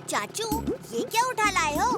चाचू, ये क्या उठा लाए हो?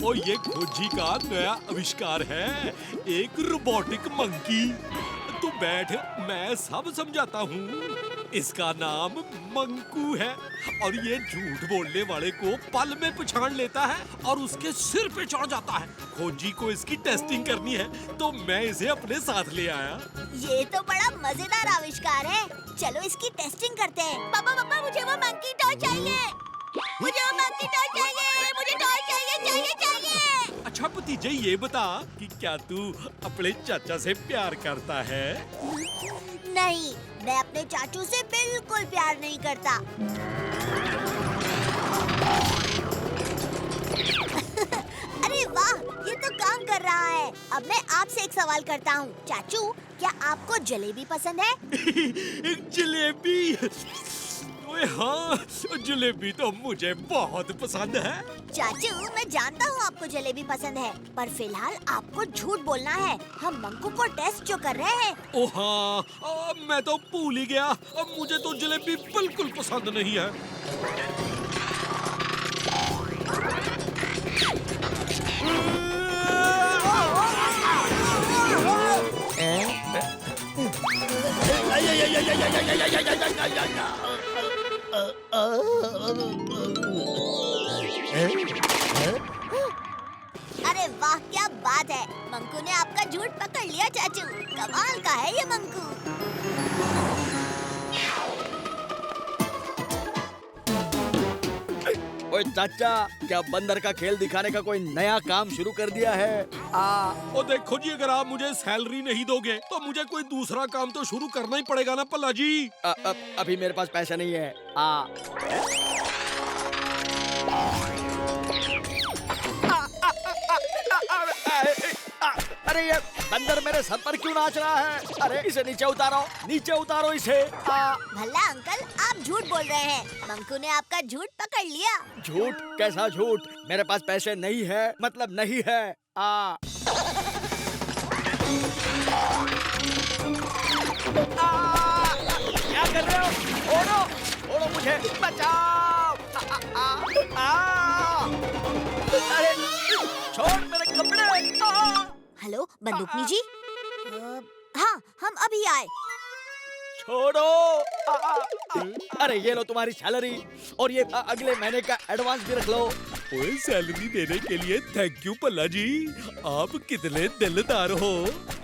ओ ये खोजी का नया आविष्कार है, एक रोबोटिक मंकी। तू बैठ, मैं सब समझाता हूँ। इसका नाम मंकू है और ये झूठ बोलने वाले को पल में पहचान लेता है और उसके सिर पे चढ़ जाता है। खोजी को इसकी टेस्टिंग करनी है तो मैं इसे अपने साथ ले आया। ये तो बड़ा मजेदार आविष्कार है। चलो इसकी टेस्टिंग करते हैं। पापा, मुझे वो मंकी टॉय चाहिए। मुझे वो मंकी टॉय चाहिए। मुझे टॉय चाहिए। अच्छा भतीजे, ये बता कि क्या तू अपने चाचा से प्यार करता है? नहीं, मैं अपने चाचू से बिल्कुल प्यार नहीं करता। अरे वाह, ये तो काम कर रहा है। अब मैं आपसे एक सवाल करता हूँ। चाचू, क्या आपको जलेबी पसंद है? जलेबी? ओए हाँ, जलेबी तो मुझे बहुत पसंद है। चाचू, मैं जानता हूँ आपको जलेबी पसंद है, पर फिलहाल आपको झूठ बोलना है। हम मंकू को टेस्ट जो कर रहे हैं। ओ हाँ, मैं तो भूल ही गया। अब मुझे तो जलेबी बिल्कुल पसंद नहीं है। अरे वाह, क्या बात है। मंकू ने आपका झूठ पकड़ लिया चाचू। कमाल का है ये मंकू। ओए चाचा, क्या बंदर का खेल दिखाने का कोई नया काम शुरू कर दिया है? ओ देखो जी, अगर आप मुझे सैलरी नहीं दोगे तो मुझे कोई दूसरा काम तो शुरू करना ही पड़ेगा ना पल्ला जी। अभी मेरे पास पैसा नहीं है। अरे ये बंदर मेरे सर पर क्यों नाच रहा है? अरे इसे नीचे उतारो इसे। भला अंकल, आप झूठ बोल रहे हैं। मंकू ने आपका झूठ पकड़ लिया। झूठ? कैसा झूठ? मेरे पास पैसे नहीं है, मतलब नहीं है। क्या कर रहे हो? ओढ़ो मुझे, बचाओ। अरे छोड़ मेरे कपड़े। हेलो बंदूकनी जी। हाँ, हम अभी आए। छोड़ो। अरे ये लो तुम्हारी सैलरी, और ये अगले महीने का एडवांस भी रख लो। ओए, सैलरी देने के लिए थैंक यू पल्ला जी। आप कितने दिलदार हो।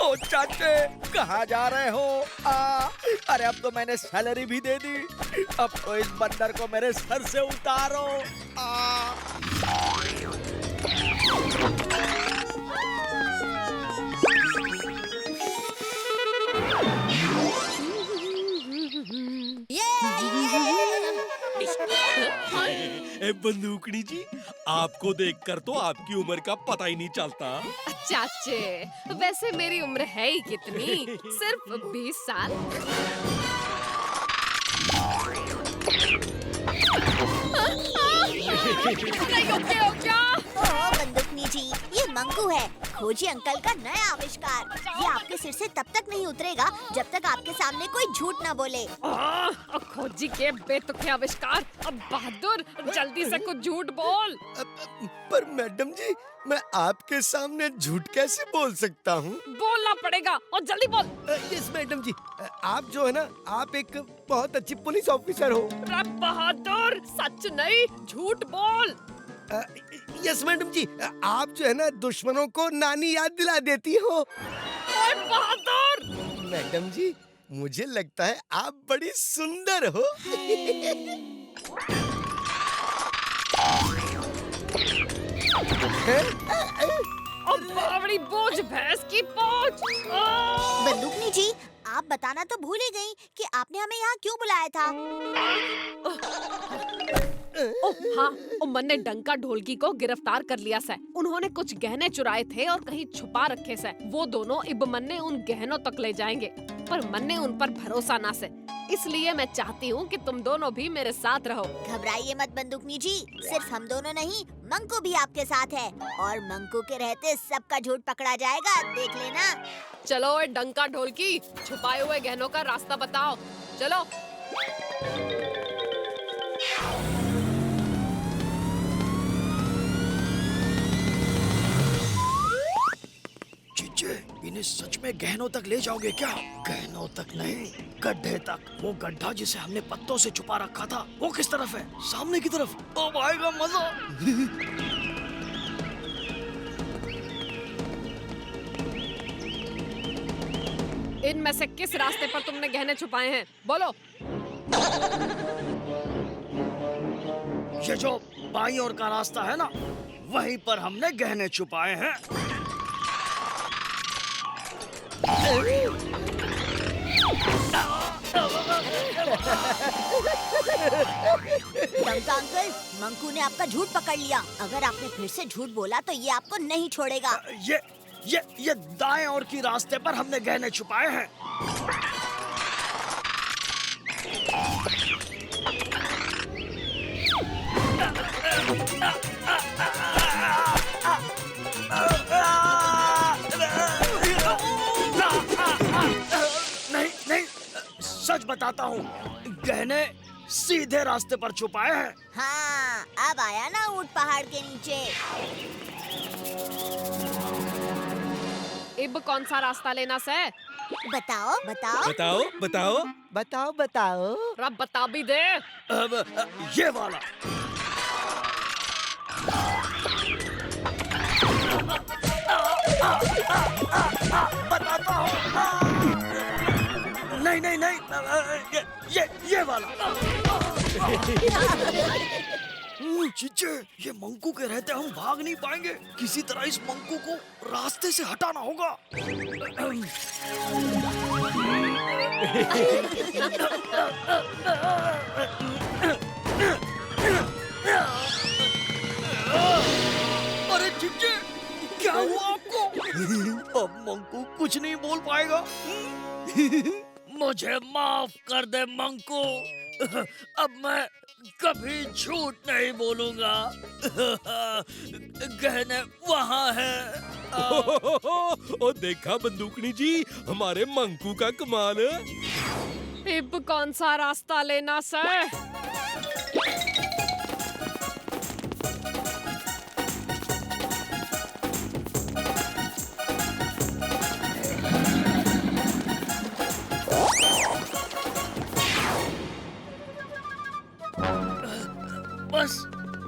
ओ चाचे, कहाँ जा रहे हो? अरे अब तो मैंने सैलरी भी दे दी। अब तो इस बंदर को मेरे सर से उतारो। बंदूकनी जी, आपको देखकर तो आपकी उम्र का पता ही नहीं चलता। चाचे, वैसे मेरी उम्र है ही कितनी, सिर्फ 20 साल। नहीं हो क्या? बंदूकनी जी, ये मंकू है, खोजी अंकल का नया आविष्कार। ये आपके सिर से तब तक नहीं उतरेगा जब तक आपके सामने कोई झूठ न बोले। खोजी के बेतुके आविष्कार। अब बहादुर, जल्दी से कुछ झूठ बोल। पर मैडम जी, मैं आपके सामने झूठ कैसे बोल सकता हूँ? बोलना पड़ेगा और जल्दी बोल। यस मैडम जी, आप जो है ना, आप एक बहुत अच्छी पुलिस ऑफिसर हो। बहादुर, सच नहीं झूठ बोल। यस मैडम जी, आप जो है ना, दुश्मनों को नानी याद दिला देती हो। बहादुर। मैडम जी, मुझे लगता है आप बड़ी सुंदर हो। बड़ी बोझ, भैंस की बोझ। बंदूकनी जी, आप बताना तो भूल ही गई कि आपने हमें यहाँ क्यों बुलाया था। हाँ, उमन ने डंका ढोलकी को गिरफ्तार कर लिया से। उन्होंने कुछ गहने चुराए थे और कहीं छुपा रखे से। वो दोनों इब मन ने उन गहनों तक ले जाएंगे, पर मन ने उन पर भरोसा ना से। इसलिए मैं चाहती हूँ कि तुम दोनों भी मेरे साथ रहो। घबराइए मत बंदूकनी जी, सिर्फ हम दोनों नहीं, मंकू भी आपके साथ है और मंकू के रहते सबका झूठ पकड़ा जाएगा, देख लेना। चलो ए डंका ढोलकी, छुपाए हुए गहनों का रास्ता बताओ। चलो। सच में गहनों तक ले जाओगे क्या? गहनों तक नहीं, गड्ढे तक। वो गड्ढा जिसे हमने पत्तों से छुपा रखा था, वो किस तरफ है? सामने की तरफ। अब आएगा मजा। इनमें से किस रास्ते पर तुमने गहने छुपाए हैं? बोलो। ये जो बाईं ओर का रास्ता है ना, वहीं पर हमने गहने छुपाए हैं। डंका अंकल, मंकू ने आपका झूठ पकड़ लिया। अगर आपने फिर से झूठ बोला तो ये आपको नहीं छोड़ेगा। ये दाएं ओर की रास्ते पर हमने गहने छुपाए हैं। नहीं, सच बताता हूँ, गहने सीधे रास्ते पर छुपाए हैं। हाँ, अब आया ना ऊंट पहाड़ के नीचे। इब कौन सा रास्ता लेना से? बताओ बताओ। बताओ बताओ। बताओ बताओ। रब बता भी दे। अब ये वाला। बताता हूँ। नहीं, ये वाला। चीचे, ये मंकू के रहते हम भाग नहीं पाएंगे। किसी तरह इस मंकू को रास्ते से हटाना होगा। अरे चीचे, क्या हुआ आपको? अब मंकू कुछ नहीं बोल पाएगा। मुझे माफ कर दे मंकू, अब मैं कभी झूठ नहीं बोलूंगा। गहने वहाँ है। ओ देखा बंदूकनी जी, हमारे मंकू का कमाल। इब कौन सा रास्ता लेना से? बस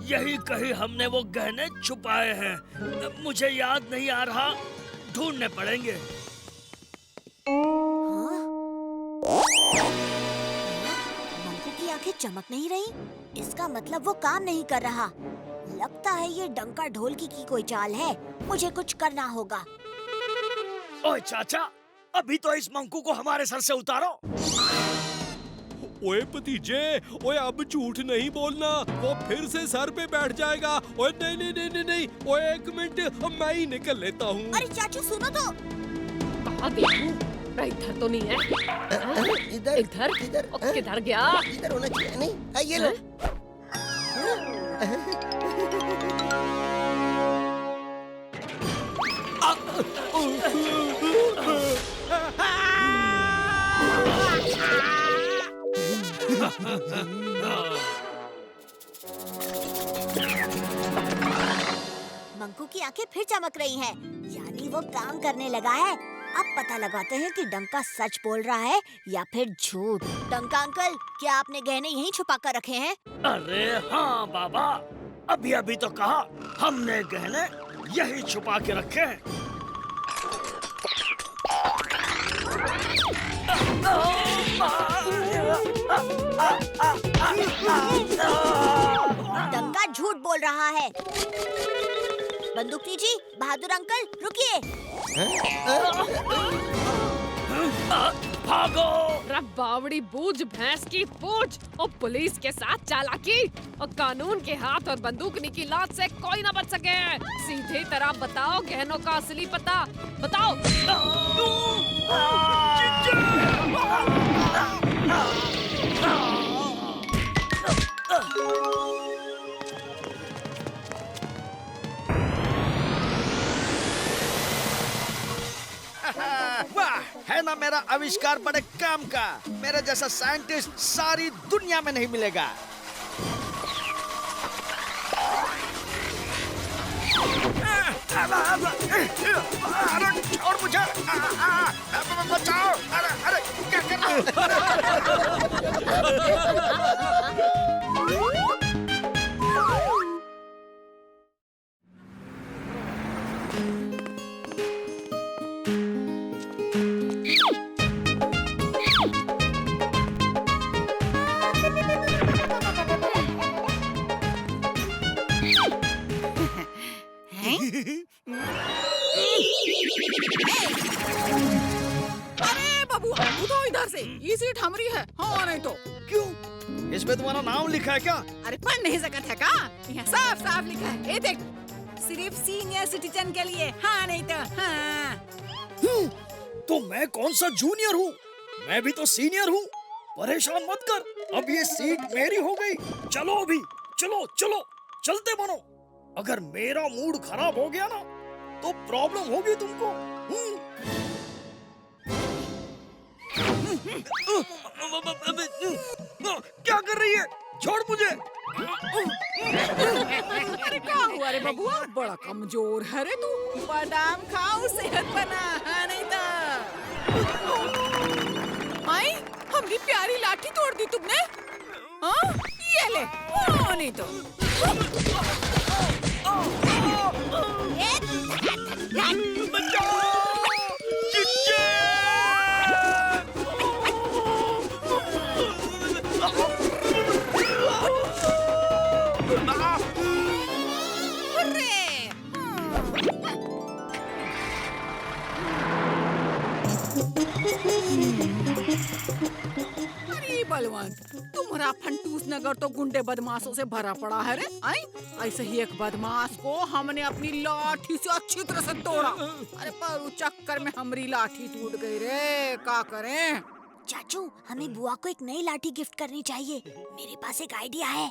यही कहीं हमने वो गहने छुपाए हैं। मुझे याद नहीं आ रहा, ढूंढने पड़ेंगे। मंकू की आंखें चमक नहीं रही। इसका मतलब वो काम नहीं कर रहा। लगता है ये डंका ढोलकी की कोई चाल है। मुझे कुछ करना होगा। ओए चाचा, अभी तो इस मंकू को हमारे सर से उतारो। ओए भतीजे, ओए अब झूठ नहीं बोलना, वो फिर से सर पे बैठ जाएगा। ओए नहीं, ओए एक मिनट, मैं ही निकल लेता हूँ। अरे चाचू सुनो तो। कहाँ देखूं? इधर तो नहीं है। इधर किधर गया? इधर होना चाहिए। नहीं, ये लो। मंकू की आंखें फिर चमक रही हैं। यानी वो काम करने लगा है। अब पता लगाते हैं कि डंका सच बोल रहा है या फिर झूठ। डंका अंकल, क्या आपने गहने यहीं छुपा कर रखे हैं? अरे हाँ बाबा, अभी अभी तो कहा हमने गहने यही छुपा के रखे हैं। डंका झूठ बोल रहा है। बंदूकनी जी, बहादुर अंकल, रुकिए। भागो! रब बावड़ी बूझ भैंस की पूछ। और पुलिस के साथ चालाकी और कानून के हाथ और बंदूकनी की लात से कोई ना बच सके। सीधे तरह बताओ गहनों का असली पता। बताओ। वाह, है ना मेरा आविष्कार बड़े काम का। मेरे जैसा साइंटिस्ट सारी दुनिया में नहीं मिलेगा। अरे छोड़ मुझे, बचाओ। अरे क्या कर रहे हो? अरे बबुआ, उठो इधर से, ये सीट हमारी है। हाँ नहीं तो क्यों? इसमें तुम्हारा नाम लिखा है क्या? अरे पढ़ नहीं सकत है का? यहाँ साफ साफ लिखा है, ये देख, सिर्फ सीनियर सिटीजन के लिए। हाँ नहीं तो हाँ। तो मैं कौन सा जूनियर हूँ? मैं भी तो सीनियर हूँ। परेशान मत कर, अब ये सीट मेरी हो गई। चलो अभी, चलो चलो, चलते बनो। अगर मेरा मूड खराब हो गया ना, तो प्रॉब्लम होगी तुमको। क्या कर रही है? छोड़ मुझे। अरे क्या हुआ रे बबुआ, बड़ा कमजोर है रे तू। बादाम खाओ, सेहत बना। हाँ नहीं तो आई, हमारी प्यारी लाठी तोड़ दी तुमने। हाँ ये ले। हाँ नहीं तो अरे बलवंत, तुम्हारा फंटूस नगर तो गुंडे बदमाशों से भरा पड़ा है रे। आई, ऐसे ही एक बदमाश को हमने अपनी लाठी से अच्छी तरह से तोड़ा। अरे पर उस चक्कर में हमारी लाठी टूट गई रे, क्या करें? चाचू, हमें बुआ को एक नई लाठी गिफ्ट करनी चाहिए। मेरे पास एक आइडिया है।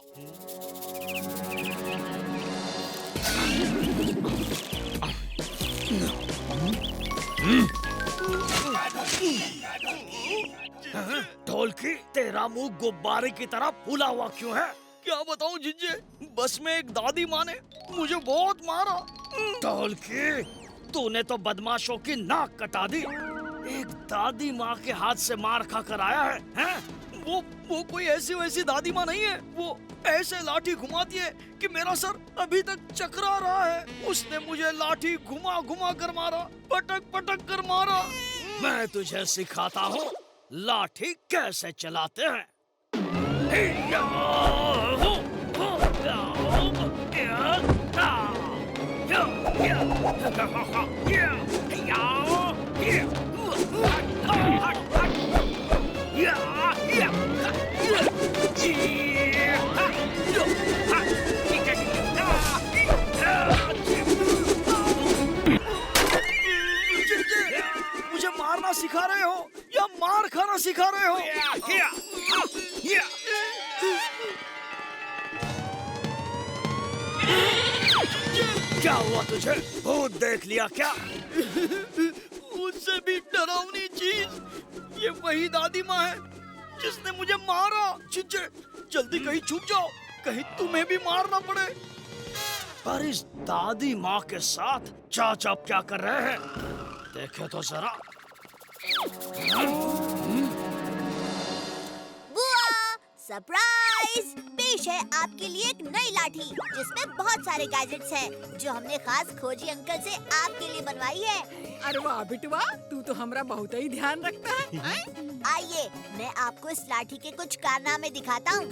ढोलकी, तेरा मुंह गुब्बारे की तरह फूला हुआ क्यों है? क्या बताऊं जिज्जे, बस में एक दादी माँ ने मुझे बहुत मारा। ढोलकी, तूने तो बदमाशों की नाक कटा दी। एक दादी माँ के हाथ से मार खा कर आया है, हैं? वो कोई ऐसी वैसी दादी माँ नहीं है। वो ऐसे लाठी घुमाती है कि मेरा सर अभी तक चकरा रहा है। उसने मुझे लाठी घुमा घुमा कर मारा, पटक पटक कर मारा। मैं तुझे सिखाता हूँ लाठी कैसे चलाते हैं। मुझे मारना सिखा रहे हो या मार खाना सिखा रहे हो? क्या हुआ तुझे? भूत देख लिया क्या? मुझसे भी डरावनी चीज ये वही दादी माँ है जिसने मुझे मारा। चिच्चे, जल्दी कहीं छुप जाओ, कहीं तुम्हें भी मारना पड़े। पर इस दादी माँ के साथ चाचा क्या कर रहे हैं? देखे तो जरा। बुआ, सरप्राइज! पेश है आपके लिए एक नई लाठी जिसमें बहुत सारे गैजेट्स हैं जो हमने खास खोजी अंकल से आपके लिए बनवाई है। अरे वाह बिटवा, तू तो हमरा बहुत ही ध्यान रखता है। आइए, मैं आपको इस लाठी के कुछ कारनामे दिखाता हूँ।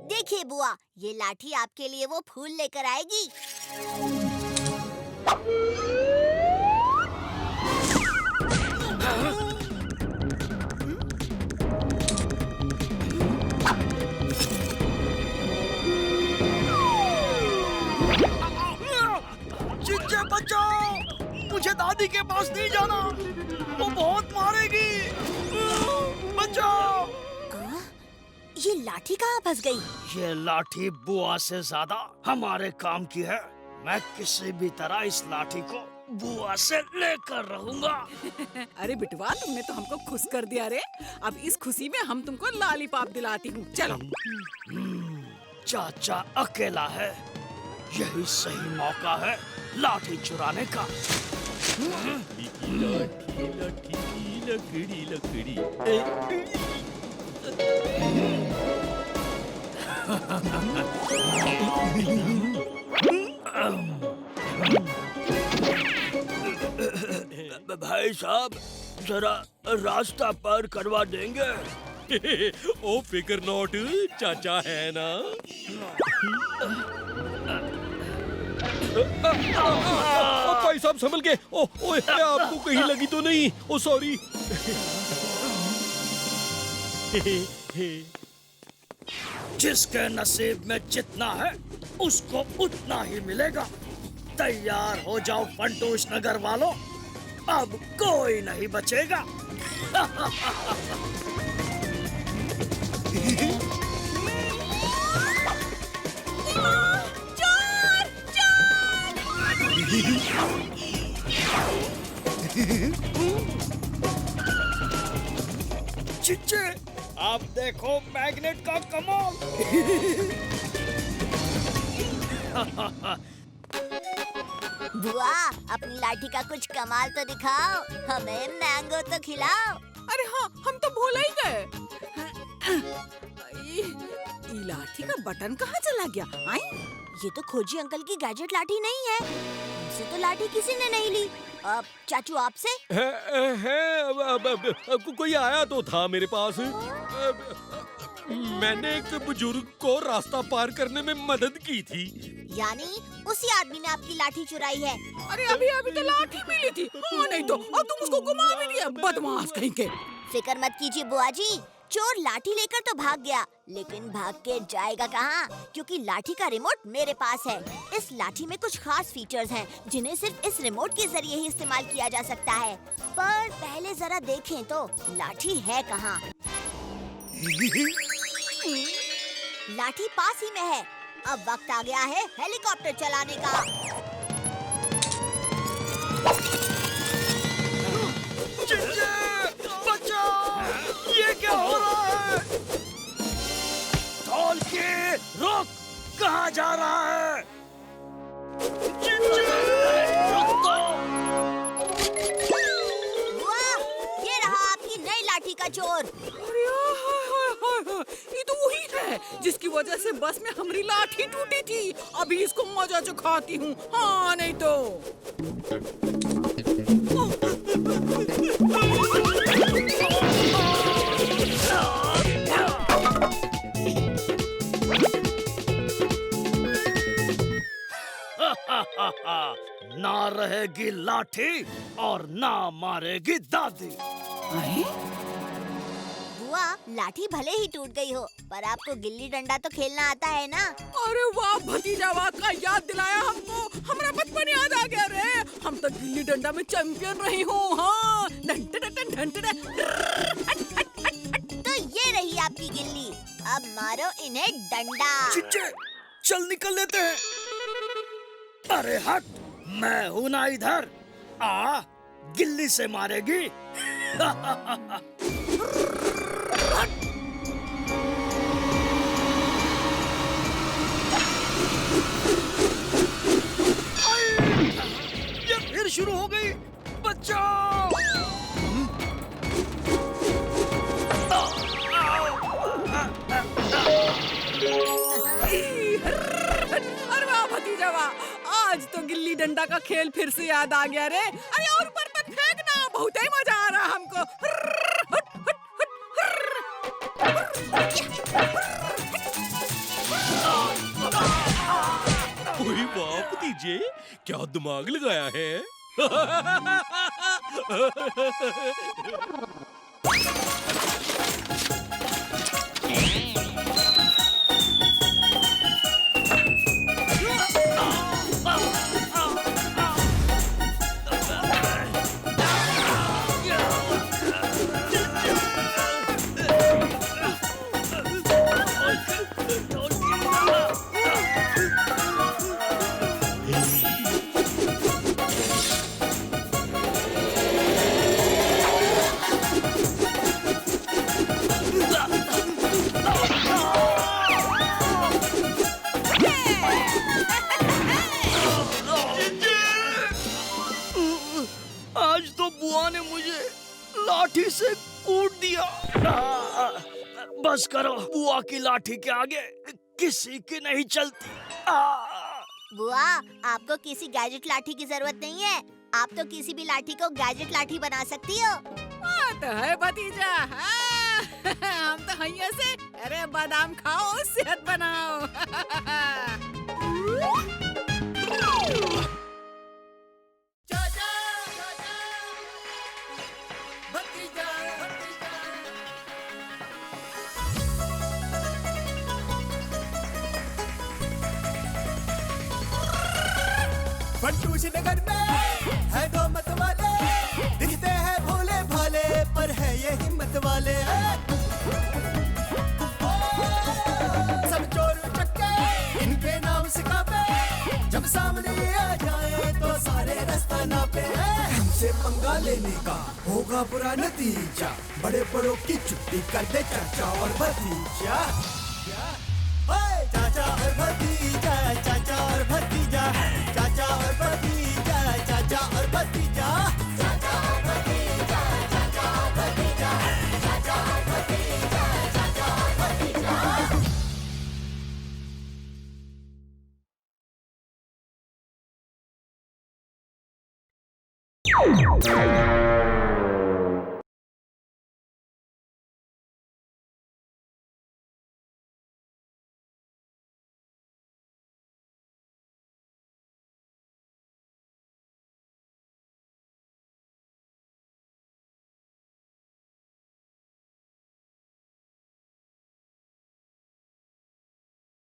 देखिए बुआ, ये लाठी आपके लिए वो फूल लेकर आएगी। चिच्चे बचाओ, मुझे दादी के पास नहीं जाना, वो बहुत मारेगी। बचाओ। ये लाठी कहाँ फंस गई? ये लाठी बुआ से ज्यादा हमारे काम की है। मैं किसी भी तरह इस लाठी को बुआ से लेकर रहूंगा। अरे बिटवा, तुमने तो हमको खुश कर दिया रे। अब इस खुशी में हम तुमको लॉलीपॉप दिलाती हूँ, चलो। चाचा अकेला है, यही सही मौका है लाठी चुराने का। लाठी लाठी लकड़ी लकड़ी। भाई साहब, जरा रास्ता पार करवा देंगे? ओ फिकर नॉट, चाचा है ना। भाई साहब संभल के। ओए आपको कहीं लगी तो नहीं? ओ सॉरी। जिसके नसीब में जितना है उसको उतना ही मिलेगा। तैयार हो जाओ फंटूस नगर वालों, अब कोई नहीं बचेगा। चिच्चे, आप देखो मैग्नेट का कमाल। बुआ, अपनी लाठी का कुछ कमाल तो दिखाओ, हमें मैंगो तो खिलाओ। अरे हाँ, हम तो भूल ही गए। ये लाठी का बटन कहाँ चला गया? आई? ये तो खोजी अंकल की गैजेट लाठी नहीं है। हमसे तो लाठी किसी ने नहीं ली। अब चाचू आपसे? कोई आया तो था मेरे पास। मैंने एक बुजुर्ग को रास्ता पार करने में मदद की थी। यानी उसी आदमी ने आपकी लाठी चुराई है। अरे अभी अभी तो लाठी मिली थी। हाँ, नहीं तो अब तुम उसको घुमा भी दिया, बदमाश कहीं के। फिक्र मत कीजिए बुआ जी, चोर लाठी लेकर तो भाग गया, लेकिन भाग के जाएगा कहाँ? क्योंकि लाठी का रिमोट मेरे पास है। इस लाठी में कुछ खास फीचर्स हैं, जिन्हें सिर्फ इस रिमोट के जरिए ही इस्तेमाल किया जा सकता है। पर पहले जरा देखें तो लाठी है कहाँ? लाठी पास ही में है। अब वक्त आ गया है हेलीकॉप्टर चलाने का। ये क्या हो रहा है? ढोल के रुक, कहाँ जा रहा है? रुक तो। बुआ, ये रहा आपकी नई लाठी का चोर। अरे हाय, ये तो वही है जिसकी वजह से बस में हमारी लाठी टूटी थी। अभी इसको मजा चखाती हूँ। हाँ, नहीं तो। ना रहेगी लाठी और ना मारेगी दादी। बुआ, लाठी भले ही टूट गई हो, पर आपको गिल्ली डंडा तो खेलना आता है ना? अरे वाह, भतीजा वाह का याद दिलाया हमको। हमारा बचपन याद आ गया रे। हम तो गिल्ली डंडा में चैंपियन रही हूँ। हाँ, तो ये रही आपकी गिल्ली, अब मारो इन्हें डंडा। चिच्चे, चल निकल लेते हैं। अरे हट, मैं हूँ ना इधर। आ, गिल्ली से मारेगी। ये फिर शुरू हो गई। बचाओ! अरे वाह भतीजा वाह, आज तो गिल्ली डंडा का खेल फिर से याद आ गया रे। अरे और ऊपर मत फेंकना, बहुत ही मजा आ रहा हमको। ओए वाह भतीजे, क्या दिमाग लगाया है। लाठी से कूट दिया। बस करो, बुआ की लाठी के आगे किसी की नहीं चलती। बुआ, आपको किसी गैजेट लाठी की जरूरत नहीं है। आप तो किसी भी लाठी को गैजेट लाठी बना सकती हो। तो है भतीजा। हम तो हैया से, अरे बादाम खाओ, सेहत बनाओ। चाचा, भतीजा, फंटूश नगर में है दो मत वाले, दिखते हैं भोले भाले पर है ये हिम्मत वाले। सब चोर चक्के इनके नाम से कापे, जब सामने आ जाए तो सारे रास्ता नापे। हमसे पंगा लेने का होगा बुरा नतीजा, बड़े बड़ों की छुट्टी कर दे चाचा और भतीजा। चाचा और भतीजा, चाचा और भतीजा, चाचा और भतीजा, चाचा और